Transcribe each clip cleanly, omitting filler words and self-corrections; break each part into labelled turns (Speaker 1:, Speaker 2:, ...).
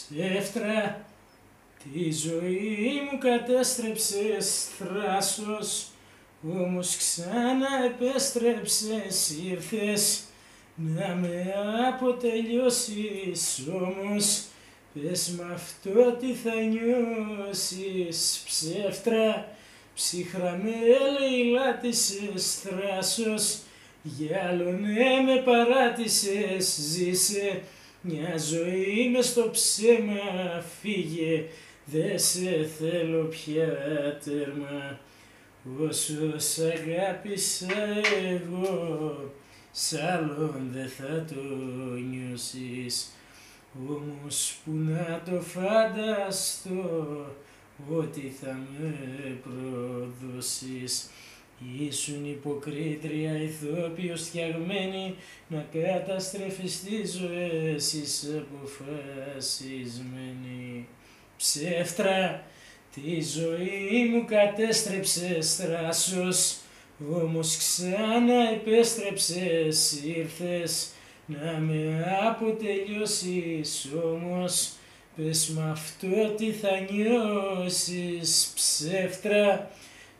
Speaker 1: Ψεύτρα, τη ζωή μου κατέστρεψες θράσος, όμως ξανά επέστρεψες, ήρθες να με αποτελειώσεις, όμως πες μ' αυτό τι θα νιώσεις. Ψεύτρα, ψυχρά με λαιλάτισες θράσος, για άλλο ναι με παράτησες, ζήσε μια ζωή μες στο ψέμα, φύγε, δε σε θέλω πια τέρμα. Όσο σ' αγάπησα εγώ, σ' άλλον δε θα το νιώσεις. Όμως που να το φανταστώ, ότι θα με προδώσεις. Ήσουν υποκρίτρια ηθοποιός φτιαγμένη να καταστρέφεις τις ζωές, είσαι αποφασισμένη. Ψεύτρα, τη ζωή μου κατέστρεψες θράσος, όμως ξανά επέστρεψες, ήρθες να με αποτελειώσεις, όμως πες μ' αυτό τι θα νιώσεις. Ψεύτρα,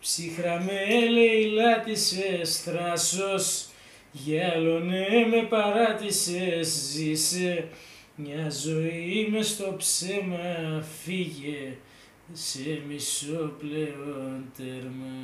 Speaker 1: ψυχρά με λαιλάτισες θράσος, για άλλο ναι με παράτησες, ζήσε μια ζωή μες στο ψέμα, φύγε, σε μισό πλέον τέρμα.